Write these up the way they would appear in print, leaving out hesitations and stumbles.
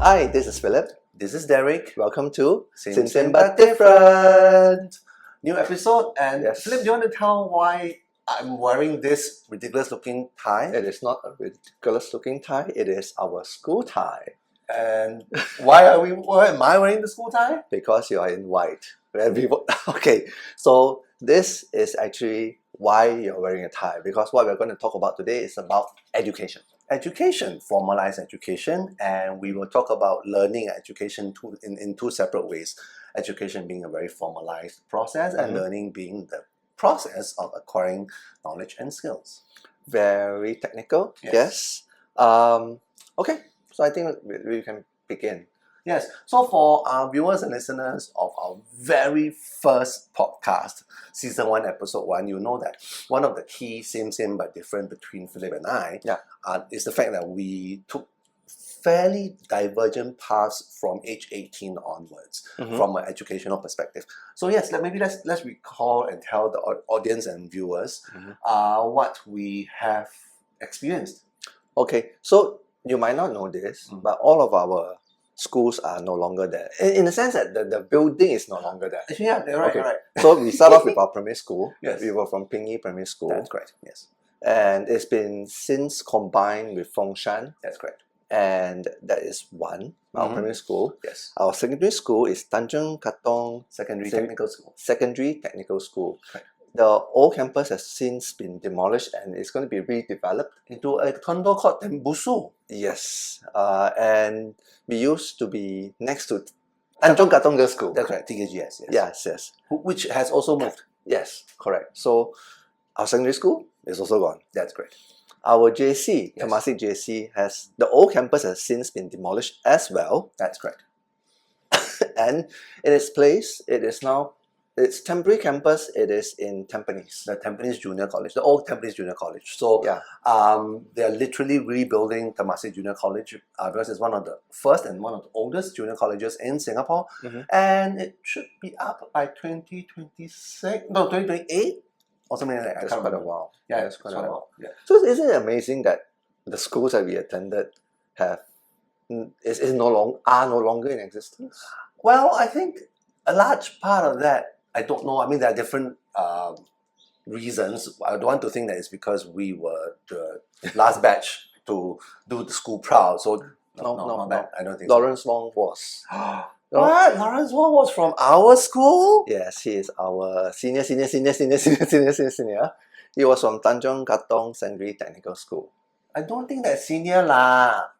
Hi, this is Philip. This is Derek. Welcome to Same but Different. New episode. And Yes. Philip, do you want to tell why I'm wearing this ridiculous looking tie? It is not a ridiculous looking tie, it is our school tie. And why am I wearing the school tie? Because you are in white. Okay, so this is actually why you're wearing a tie. Because what we're going to talk about today is about education. Education, formalized education, and we will talk about learning education in two separate ways. Education being a very formalized process, and learning being the process of acquiring knowledge and skills. Very technical, yes. Okay, so I think we can begin. Yes, so for our viewers and listeners of our very first podcast, Season 1, Episode 1, you know that one of the key same but different between Philip and I is the fact that we took fairly divergent paths from age 18 onwards from an educational perspective. So yes, let's recall and tell the audience and viewers what we have experienced. Okay, so you might not know this, but all of our schools are no longer there. In the sense that the building is no longer there. Yeah, you're right, you're right. So we start off with our primary school. Yes. We were from Ping Primary School. That's correct, yes. And it's been since combined with Fengshan. That's correct. And that is one, our primary school. Yes. Our secondary school is Tanjung Katong Secondary Technical School. Secondary Technical School. Right. The old campus has since been demolished and it's going to be redeveloped Into a condo called Tembusu. Yes, and we used to be next to Tanjung Katong Girls' School. That's correct, TKGS, Yes, yes. Which has also moved. Yes, correct. So our secondary school is also gone. That's correct. Our JC, Yes. Temasek JC, the old campus has since been demolished as well. That's correct. And in its place, its temporary campus, it is in Tampines. The Tampines Junior College, the old Tampines Junior College. So they're literally rebuilding Temasek Junior College because it's one of the first and one of the oldest junior colleges in Singapore. And it should be up by 2028 or something like that. That's quite a while. Yeah, that's quite a while. Yeah. So isn't it amazing that the schools that we attended are no longer in existence? Well, I think a large part of that, I don't know. I mean, there are different reasons. I don't want to think that it's because we were the last batch to do the school proud. So no, I don't think Lawrence Wong was. What? Lawrence Wong was from our school? Yes, he is our senior. He was from Tanjung Katong Secondary Technical School. I don't think that's senior lah.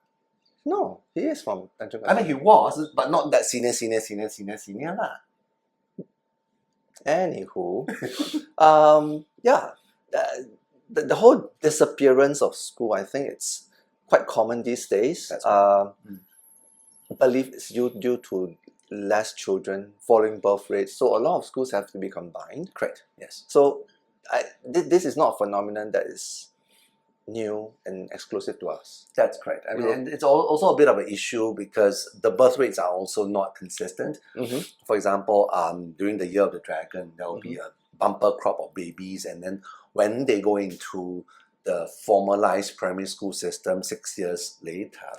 No, he is from Tanjung Katong. I mean, he was, but not that senior lah. Anywho, the whole disappearance of school, I think it's quite common these days. That's right. I believe it's due to less children, falling birth rates. So a lot of schools have to be combined. Correct. Yes. So this is not a phenomenon that is new and exclusive to us. That's correct. I mean, and it's also a bit of an issue because the birth rates are also not consistent. For example, during the Year of the Dragon, there will be a bumper crop of babies, and then when they go into the formalized primary school system 6 years later,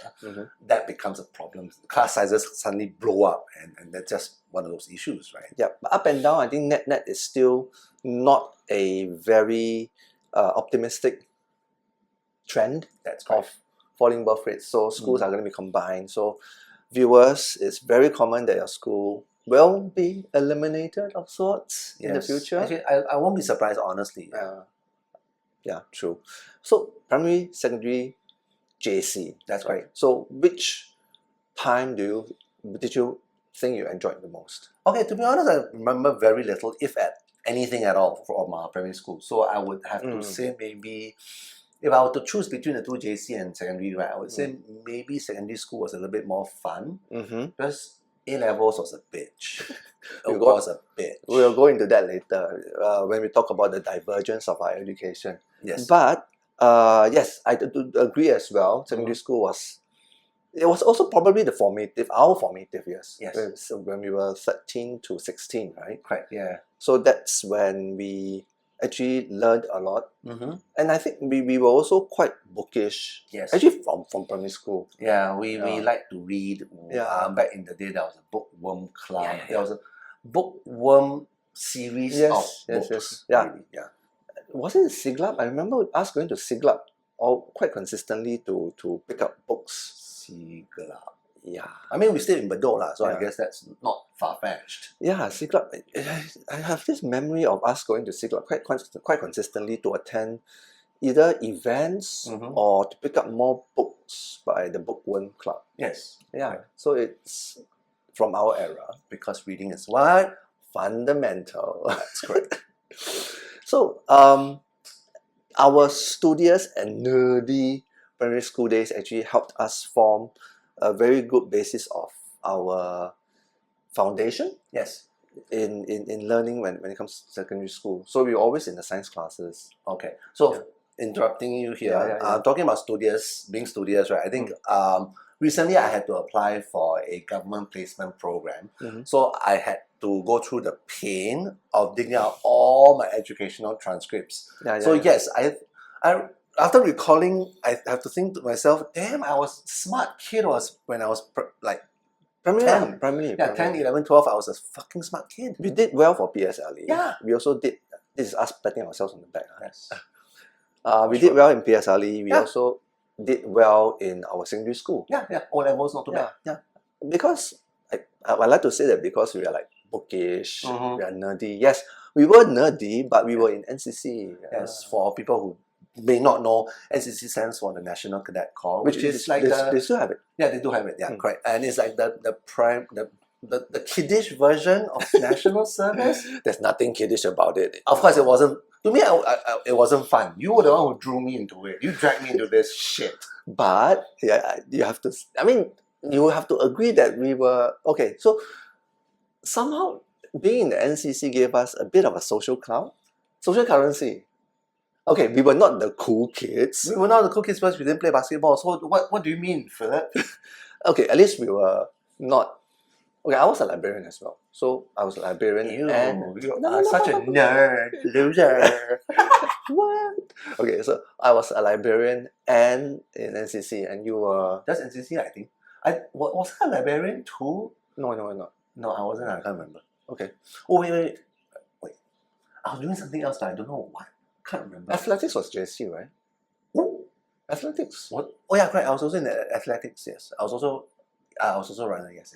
that becomes a problem. Class sizes suddenly blow up, and that's just one of those issues, right? Yeah, but up and down, I think net is still not a very optimistic trend of falling birth rates. So schools are going to be combined. So viewers, it's very common that your school will be eliminated of sorts in the future. Actually, I won't be surprised, honestly. Yeah, true. So primary, secondary, JC. That's right. So which time did you think you enjoyed the most? Okay, to be honest, I remember very little, if at anything at all, from our primary school. So I would have to say maybe, if I were to choose between the two, JC and secondary, right, I would say maybe secondary school was a little bit more fun because A-levels was a bitch. It was a bitch. We'll go into that later when we talk about the divergence of our education. Yes. But yes, I do agree as well. Secondary school was also probably our formative years. Yes. When we were 13 to 16, right? Correct, yeah. So that's when we actually learned a lot. Mm-hmm. And I think we were also quite bookish. Yes. Actually, from primary school. Yeah, we Yeah. like to read. Yeah. Back in the day, there was a bookworm club. Yeah, yeah, There was a bookworm series Yes, of yes, books. yes. Yeah. Really. Yeah. Was it Siglap? I remember us going to Siglap all quite consistently to pick up books. Siglap. Yeah. I mean, we stayed in Bedok lah, so I Yeah. guess that's not far-fetched. Yeah, Siglap. I have this memory of us going to Siglap quite consistently to attend either events Mhm. or to pick up more books by the Bookworm Club. Yes. Yeah. Right. So it's from our era. Because reading is what? Fundamental. That's correct. So our studious and nerdy primary school days actually helped us form a very good basis of our foundation Yes. in learning when it comes to secondary school. So we were always in the science classes. Okay. So, Yeah. interrupting you here, Yeah. talking about being studious, right? I think recently I had to apply for a government placement program. Mhm. So I had to go through the pain of digging out all my educational transcripts. So yes, I after recalling, I have to think to myself, damn, I was smart kid when I was like primary, 10. primary. 10, 11, 12, I was a fucking smart kid. We did well for PSLE. Yeah. We also did. This is us patting ourselves on the back. Yes. We did well in PSLE. We Yeah. also did well in our secondary school. Yeah. O-levels not too bad. Yeah. Because I like to say that because we are like bookish, Mhm. we are nerdy. Yes, we were nerdy, but we were in NCC. Yes, for people who may not know, NCC stands for the National Cadet Corps, which is like they still have it. yeah, they do have it. Yeah, Mm. correct. And it's like the kiddish version of national service. There's nothing kiddish about it. Of course, it wasn't. To me, it wasn't fun. You were the one who drew me into it. You dragged me into this shit. But yeah, you have to. I mean, you have to agree that we were okay. So somehow being in the NCC gave us a bit of a social currency. Okay, we were not the cool kids. We were not the cool kids because we didn't play basketball. So what do you mean, Philip? Okay, at least we were not. Okay, I was a librarian as well. So I was a librarian You and are such a nerd, loser. what? Okay, so I was a librarian and in NCC, and you were That's NCC, I think. Was I a librarian too? no. No, I wasn't. I can't remember. Okay, Oh wait. I was doing something else, but I don't know what. Can't remember. athletics was JC, right? Ooh, Athletics. what? Oh yeah, correct. I was also in the athletics. Yes, I was also runner. Yes.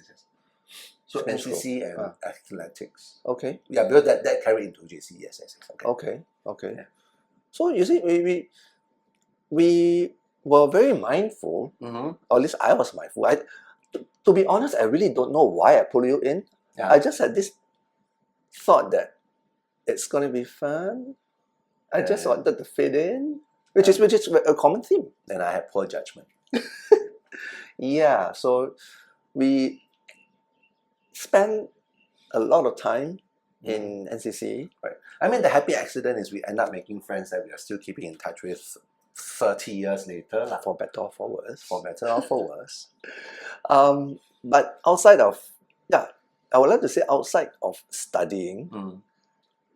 So Sports NCC and group. athletics. Okay. Yeah, because that carried into JC. Yes. Okay. Okay. Yeah. So you see, we were very mindful, Mm-hmm. or at least I was mindful. To be honest, I really don't know why I pulled you in. Yeah. I just had this thought that it's going to be fun. I just Yeah. wanted to fit in, which is a common theme. Then I had poor judgment. Yeah, so we spent a lot of time in NCC. Right. I mean, the happy accident is we end up making friends that we are still keeping in touch with 30 years later, lah. For better or for worse. For better or for worse. But outside of, I would like to say outside of studying, Mm.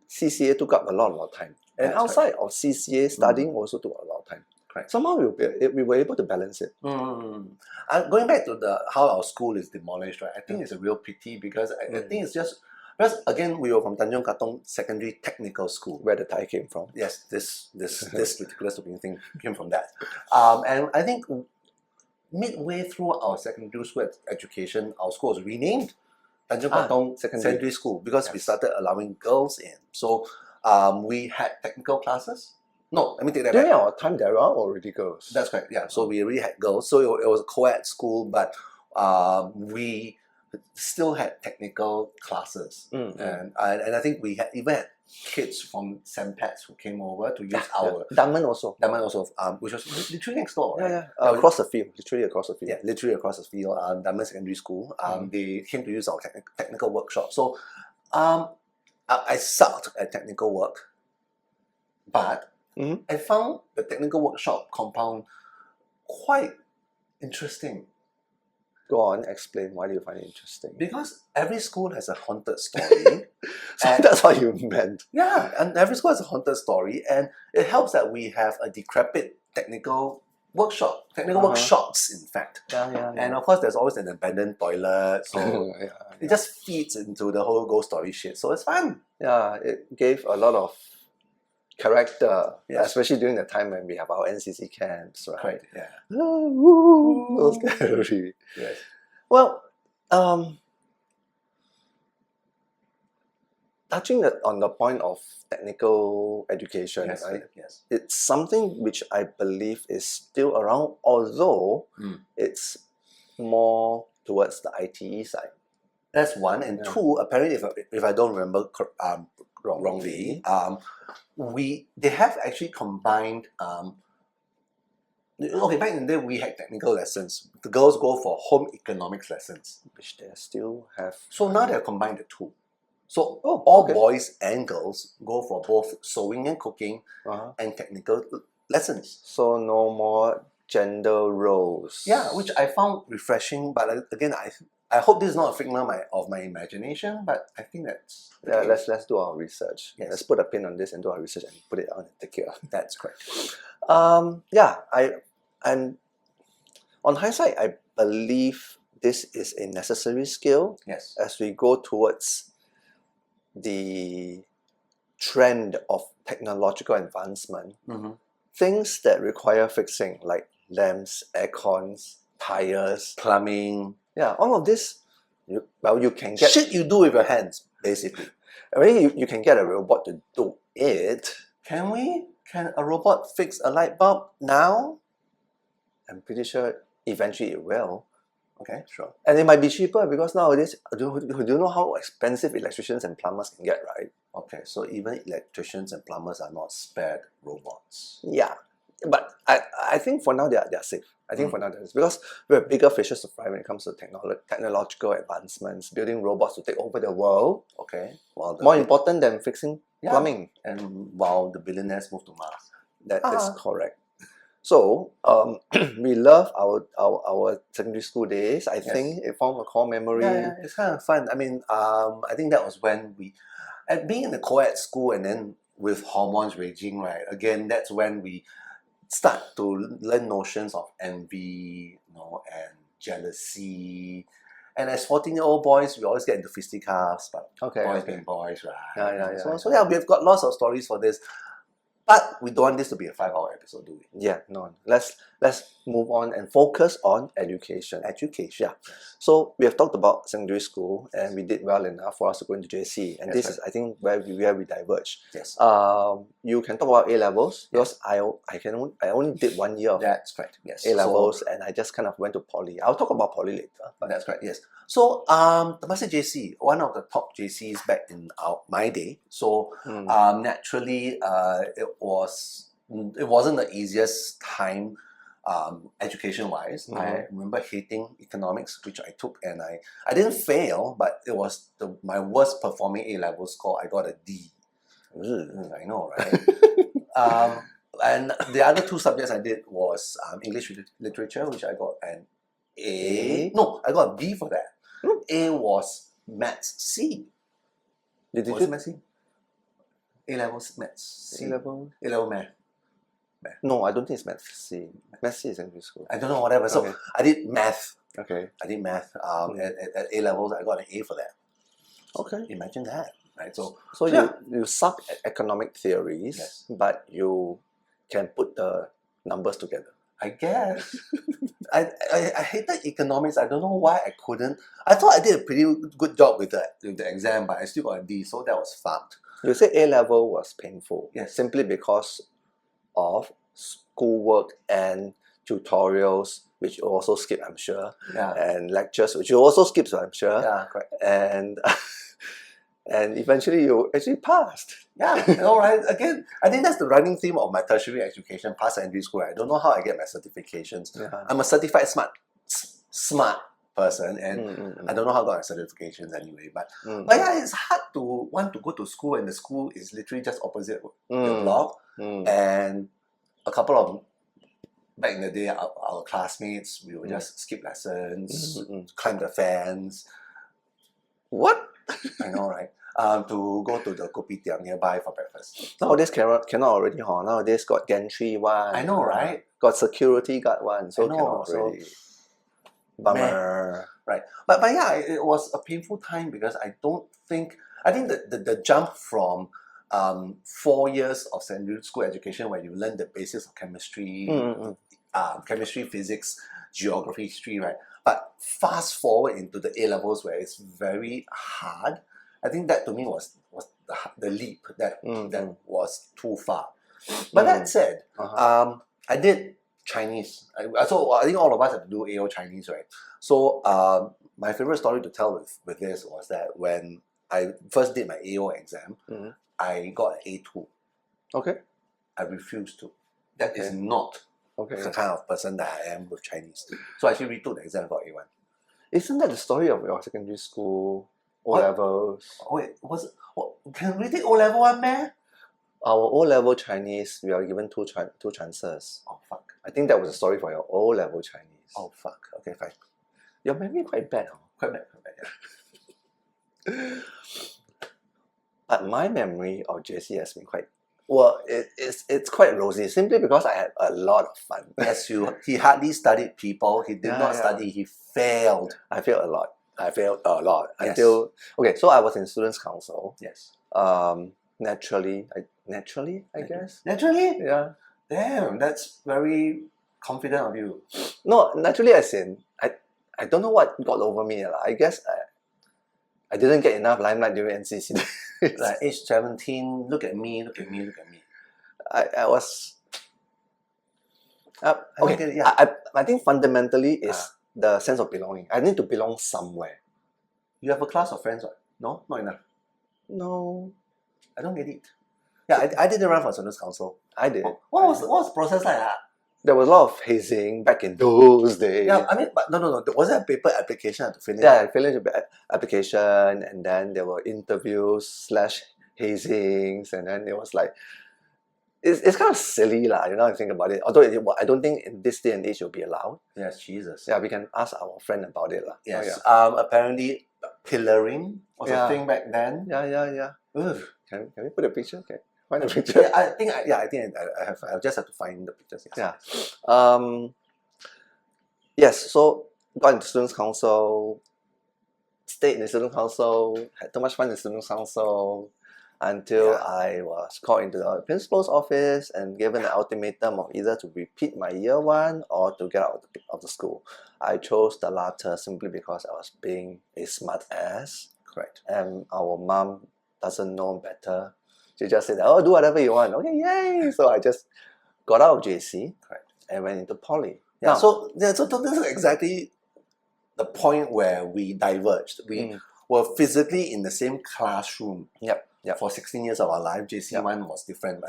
CCA took up a lot of time. And That's outside of CCA, studying also took a lot of time. Correct. Somehow we were able to balance it. Going back to how our school is demolished, right? I think it's a real pity because I think it's just because again we were from Tanjong Katong Secondary Technical School. Where the Thai came from. Yes, this ridiculous looking thing came from that. And I think midway through our secondary school education, our school was renamed Tanjong Katong Secondary School because we started allowing girls in. So we had technical classes. No, let me take that back. During our time, there are already girls. That's correct. Yeah. So we already had girls. So it was a co-ed school, but we still had technical classes, and I think we even had kids from Sempets who came over to use our Dunman also. which was literally next door, right? Across the field, literally across the field. Yeah, literally across the field. Dunman Secondary School. They came to use our technical workshop. So, I sucked at technical work, but I found the technical workshop compound quite interesting. Go on, explain. Why do you find it interesting? Because every school has a haunted story. So and that's what you meant. yeah, and every school has a haunted story, and it helps that we have a decrepit technical workshops, in fact. Yeah. And of course, there's always an abandoned toilet, so yeah. it just feeds into the whole ghost story shit. So it's fun. Yeah, it gave a lot of character, Yes. especially during the time when we have our NCC camps, right? Right. Yeah. It was scary. Yes. Well, touching on the point of technical education, Yes. right? Yes. It's something which I believe is still around, although it's more towards the ITE side. That's one, and Yeah. two. Apparently, if I don't remember wrongly, they have actually combined. Okay, back in the day we had technical lessons. The girls go for home economics lessons, Which they still have. so now they've combined the two. So Oh, all okay. boys and girls go for both sewing and cooking Uh-huh. and technical lessons. So no more gender roles. Yeah, which I found refreshing. But again, I hope this is not a figment of my imagination. But I think that's the Yeah, case. let's do our research. Yes. Let's put a pin on this and do our research and put it on and take it out. That's correct. And on hindsight, I believe this is a necessary skill Yes. as we go towards the trend of technological advancement. Mm-hmm. Things that require fixing, like lamps, air cons, tires, Plumbing. yeah, all of this. You can get. Shit you do with your hands, basically. I mean, you can get a robot to do it. Can we? Can a robot fix a light bulb now? I'm pretty sure eventually it will. Okay, sure. And it might be cheaper because nowadays, do you know how expensive electricians and plumbers can get, right? Okay, so even electricians and plumbers are not spared robots. Yeah. But I think for now they're safe. I think for now they're safe because we have bigger fishes to fry when it comes to technological advancements, building robots to take over the world. Okay, while More important than fixing plumbing. and while the billionaires move to Mars. That is correct. So we love our secondary school days. I think it formed a core memory. Yeah, it's kind of fun. I mean, I think that was when at being in the co-ed school and then with hormones raging, right? Again, that's when we start to learn notions of envy, and jealousy. And as 14-year-old boys, we always get into fisticuffs, but boys being boys, right? Yeah. So we've got lots of stories for this. But we don't want this to be a 5-hour episode, do we? Yeah, no. Let's move on and focus on education. Education. Yeah. So we have talked about secondary school, and we did well enough for us to go into JC. And this is, I think, where we diverge. Yes. You can talk about A levels because I only did 1 year of That's correct. Yes. A levels, and I just kind of went to poly. I'll talk about poly later. But that's correct. Yes. So Temasek JC, one of the top JCs back in my day. So naturally, it wasn't the easiest time education-wise. I remember hating economics, which I took, and I didn't fail, but it was my worst performing A-level score. I got a D. I know, right? And the other two subjects I did was English literature, which I got an A. No, I got a B for that. A was Maths C. Did Was you it Maths C? A-level Maths C. A-level? A-level Math. No, I don't think it's Math C. Math C is secondary school. I don't know, whatever. So I did math. Okay. I did math. At A-levels, I got an A for that. Okay. Imagine that, right? So you suck at economic theories, but you can put the numbers together. I guess. I hated economics. I don't know why I couldn't. I thought I did a pretty good job with the exam, but I still got a D, so that was fucked. You say A level was painful. Yes. Simply because of schoolwork and tutorials, which you also skip, I'm sure. Yeah. And lectures, which you also skip, so I'm sure. Yeah, correct. And eventually you actually passed. Yeah, right. Again, I think that's the running theme of my tertiary education, past secondary school. I don't know how I get my certifications. Yeah. I'm a certified smart person, and I don't know how I got my certifications anyway. But yeah, it's hard to want to go to school, and the school is literally just opposite the block, and a couple of back in the day, our classmates, we would just skip lessons, Mm. climb the fence. What? I know, right? To go to the kopitiam nearby for breakfast. Nowadays cannot already, huh? Nowadays got gantry one. I know, right? Got security guard one, so I know, cannot so already. Bummer. Right. But yeah, it was a painful time because I think the jump from 4 years of secondary school education where you learn the basics of chemistry, chemistry, physics, geography, history, right? But fast forward into the A levels where it's very hard. I think that to me was the leap that was too far. But that said, I did Chinese. So I think all of us have to do AO Chinese, right? So my favorite story to tell with this was that when I first did my AO exam, I got an A2. Okay. I refused to. That is not the kind of person that I am with Chinese. So I actually retook the exam for A1. Isn't that the story of your secondary school O levels? Oh, wait, can we take O level one, man? Our O level Chinese, we are given two chances. Oh fuck! I think that was the story for your O level Chinese. Oh fuck! Okay, fine. Your memory quite bad, huh? Quite bad. Yeah. But my memory of JC has been quite well. It's quite rosy simply because I had a lot of fun. Yes, he hardly studied people. He did not study. He failed. I failed a lot. Yes. Until so I was in students council. Yes. Naturally, I guess. Naturally? Yeah. Damn, that's very confident of you. No, naturally as in I don't know what got over me. I guess I didn't get enough limelight during NCC. Like age 17, look at me. I was Okay, yeah. I think fundamentally is the sense of belonging. I need to belong somewhere. You have a class of friends, right? No? Not enough. No. I don't get it. Yeah, I didn't run for students council. I did. What was the process like that? There was a lot of hazing back in those days. Yeah, I mean, but no. Was there a paper application to fill in? Yeah, I filled in the application, and then there were interviews / hazings, and then it was like it's kind of silly lah. You know, if you think about it. Although I don't think in this day and age it will be allowed. Yes, Jesus. Yeah, we can ask our friend about it lah. Yes. Oh, yeah. Apparently, pillaring was a thing back then. Yeah. Ugh. Can we put a picture? Okay. Find a picture. I think I just have to find the pictures. Yes. Yeah. Yes. So got into students council, stayed in the student council, had too much fun in the student council until I was called into the principal's office and given an ultimatum of either to repeat my year one or to get out of the school. I chose the latter simply because I was being a smart ass. Correct. And our mom doesn't know better. She just said, "Oh, do whatever you want." Okay, yay! So I just got out of JC, and went into poly. Yeah. So this is exactly the point where we diverged. We were physically in the same classroom. Yep. For 16 years of our life, JC one was different.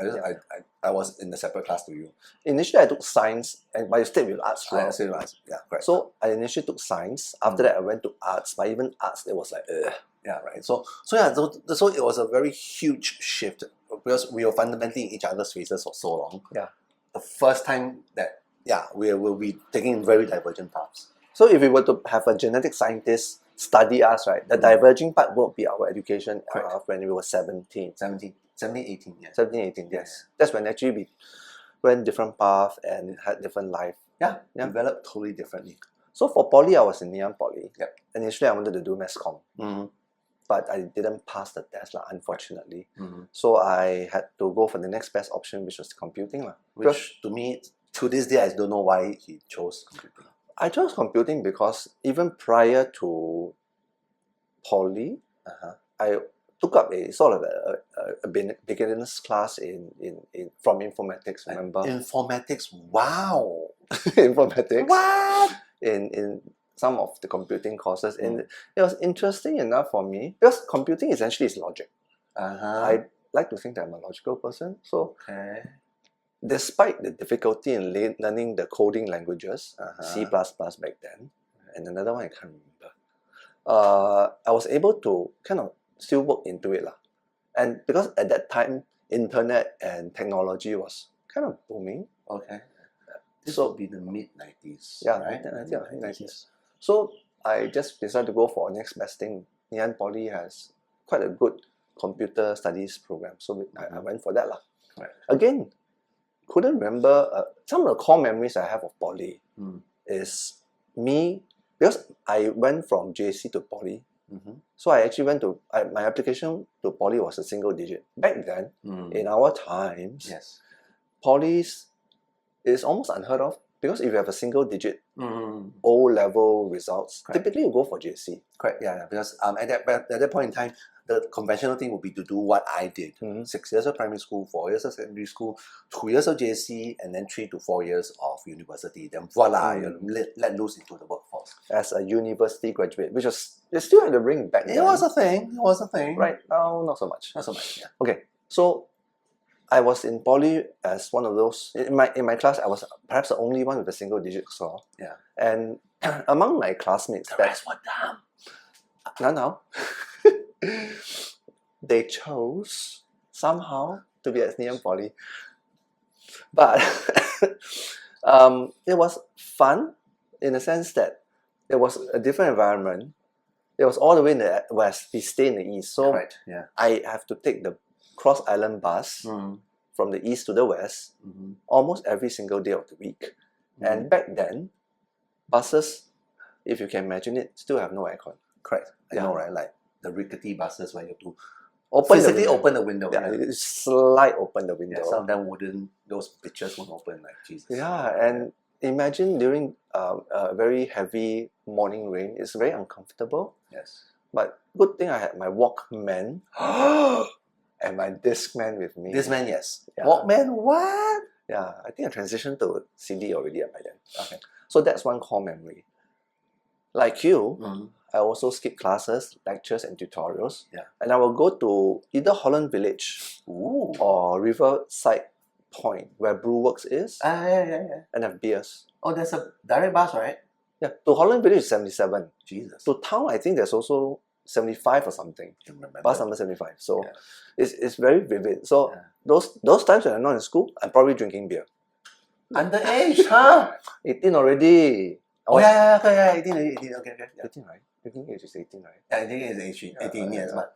I was in a separate class to you. Initially, I took science, but you stayed with arts, right? I stayed with arts. Yeah, correct. So I initially took science. After that, I went to arts. But even arts, it was like, yeah, right. So it was a very huge shift because we were fundamentally in each other's faces for so long. Yeah. The first time that we will be taking very divergent paths. So if we were to have a genetic scientist study us, right, the diverging part would be our education when we were 17, 18, yeah. 17, 18, yes. That's when actually we went different paths and had different life. Yeah, developed totally differently. So for poly, I was in Ngee Ann Poly. Yep. Initially, I wanted to do mass comm. But I didn't pass the test, unfortunately. So I had to go for the next best option, which was computing. Which to me, to this day, I don't know why he chose computing. I chose computing because even prior to poly, I took up a sort of a beginner's class from informatics. Remember? Informatics. Wow. Informatics. What? In some of the computing courses, and it was interesting enough for me because computing essentially is logic. I like to think that I'm a logical person, so. Despite the difficulty in learning the coding languages, C++ back then, and another one I can't remember, I was able to kind of still work into it. And because at that time, internet and technology was kind of booming. This would be the mid-90s, Yeah, right? mid-90s. So I just decided to go for next best thing. Ngee Ann Poly has quite a good computer studies program, so I went for that lah. Right. Again, couldn't remember some of the core memories I have of Poly is me, because I went from JC to Poly. So I actually went to my application to Poly was a single digit. Back then, in our times, Yes. Polys is almost unheard of, because if you have a single digit O-level results, typically you go for JC. Correct. Yeah, because at that point in time, the conventional thing would be to do what I did: 6 years of primary school, 4 years of secondary school, 2 years of JC, and then 3 to 4 years of university. Then voila, you're let loose into the workforce. As a university graduate, which was, it still had a ring back then. It was a thing. Right now, not so much. Not so much. Yeah. Okay, so I was in Poly as one of those, in my class, I was perhaps the only one with a single digit score. Yeah. And among my classmates, the rest were dumb. No. They chose somehow to be at Ngee Ann Poly. But it was fun in the sense that it was a different environment. It was all the way in the west. We stay in the east. So I have to take the Cross Island bus from the east to the west almost every single day of the week. And back then, buses, if you can imagine it, still have no aircon. Correct. I know, right? Like the rickety buses where you have to physically open the window. Yeah, you slide open the window. Yeah, some of them wouldn't, those bitches won't open, like Jesus. Yeah, and imagine during a very heavy morning rain, it's very uncomfortable. Yes. But good thing I had my Walkman and my Discman with me. Discman, yes. Yeah. Walkman, what? Yeah, I think I transitioned to CD already by then. Okay. So that's one core memory. Like you, I also skip classes, lectures, and tutorials. Yeah. And I will go to either Holland Village or Riverside Point, where Brewworks is, and have beers. Oh, there's a direct bus, right? Yeah, to Holland Village is 77. Jesus. To town, I think there's also 75 or something. Bus number 75. So it's very vivid. So those times when I'm not in school, I'm probably drinking beer. Underage, huh? 18 already. 18, okay. 18, right? Drinking age is 18, right? Yeah, I think it's 18 years, but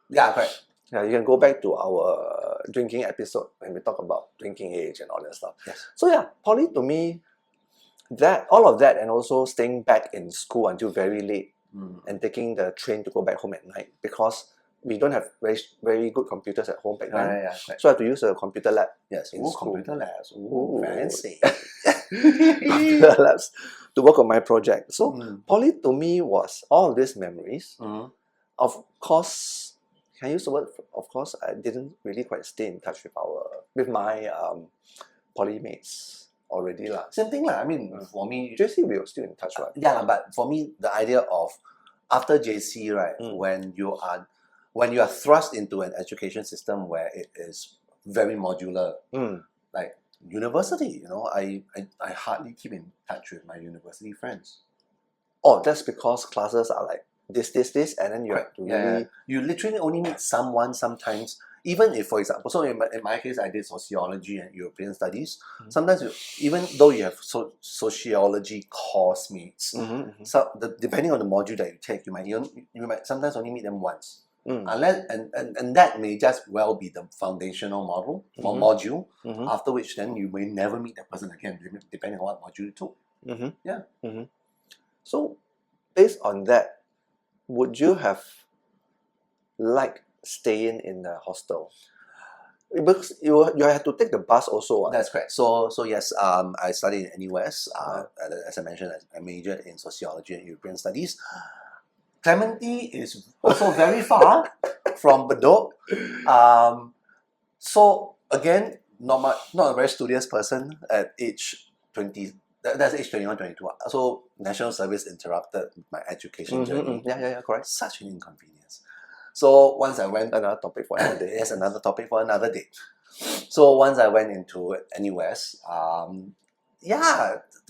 yeah, correct. Yeah, you can go back to our drinking episode when we talk about drinking age and all that stuff. Yes. So yeah, Poly to me, all of that, and also staying back in school until very late and taking the train to go back home at night, because we don't have very good computers at home back then. So I have to use a computer lab. Yes, in school. Computer labs. Ooh, fancy. Computer labs to work on my project. So Poly to me was all of these memories. Of course, can I use the word? Of course, I didn't really quite stay in touch with my Poly mates already lah. Same thing lah. I mean, for me, JC we were still in touch, right? Yeah, but for me, the idea of after JC, right, when you are thrust into an education system where it is very modular, like university, I hardly keep in touch with my university friends. Oh, that's because classes are like this, and then you have to really... You literally only meet someone sometimes, even if, for example, so in my case, I did sociology and European studies. Sometimes, even though you have sociology course mates, so depending on the module that you take, you might sometimes only meet them once. Unless and that may just well be the foundational module, after which then you may never meet that person again, depending on what module you took. So, based on that, would you have liked staying in the hostel? Because you had to take the bus also. That's correct. So yes, I studied in NUS. As I mentioned, I majored in sociology and European studies. Clementi is also very far from Bedok. So again, not a very studious person at age 20. That's age 21, 22. So national service interrupted my education journey. Yeah, correct. Such an inconvenience. So once I went... Another topic for another day. Yes, another topic for another day. So once I went into NUS,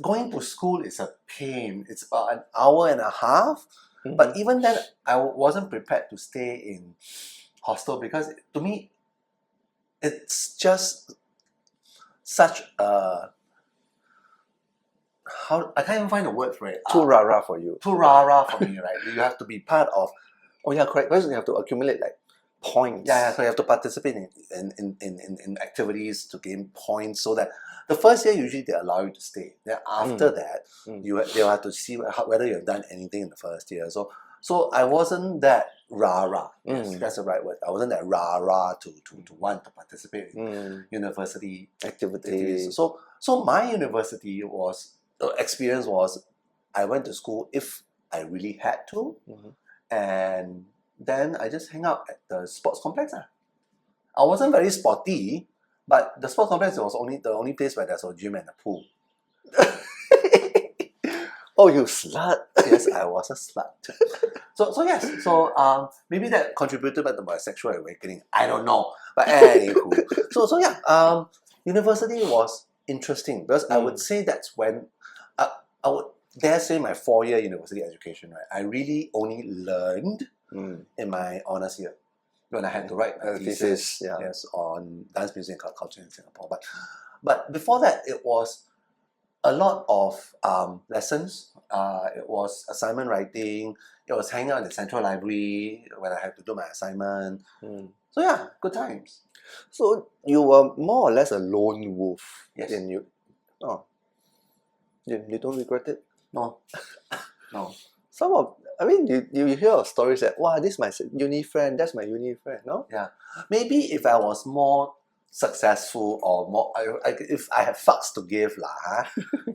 going to school is a pain. It's about an hour and a half. But even then, I wasn't prepared to stay in hostel because to me, it's just such a I can't even find a word for it. Too rah-rah for you. Too rah-rah for me, right? You have to be part of. Oh yeah, correct. Because you have to accumulate like points. Yeah, so you have to participate in activities to gain points, so that the first year usually they allow you to stay. Then after that, they'll have to see whether you've done anything in the first year. So I wasn't that rah-rah. Yes, that's the right word. I wasn't that rah-rah to want to participate in university activities. So my university experience was, I went to school if I really had to, and then I just hang out at the sports complex. I wasn't very sporty, but the sports complex was the only place where there's a gym and a pool. Oh, you slut! Yes, I was a slut. So yes, so maybe that contributed to my sexual awakening. I don't know, but anywho, so yeah, university was interesting because I would say that's when I would dare say my 4-year university education. Right, I really only learned in my honours year when I had to write my thesis on dance music and culture in Singapore. But before that, it was a lot of lessons. It was assignment writing. It was hanging out in the central library when I had to do my assignment. So yeah, good times. So you were more or less a lone wolf. Yes. You don't regret it? No. You hear of stories that, wow, this is my uni friend, that's my uni friend, no? Yeah. Maybe if I was more successful or more, if I have fucks to give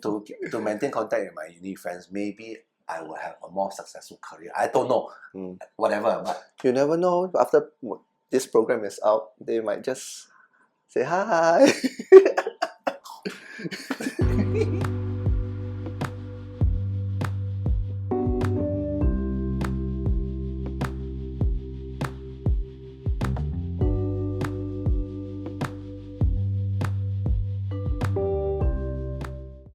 to maintain contact with my uni friends, maybe I will have a more successful career. I don't know. Whatever. But you never know. After this program is out, they might just say hi.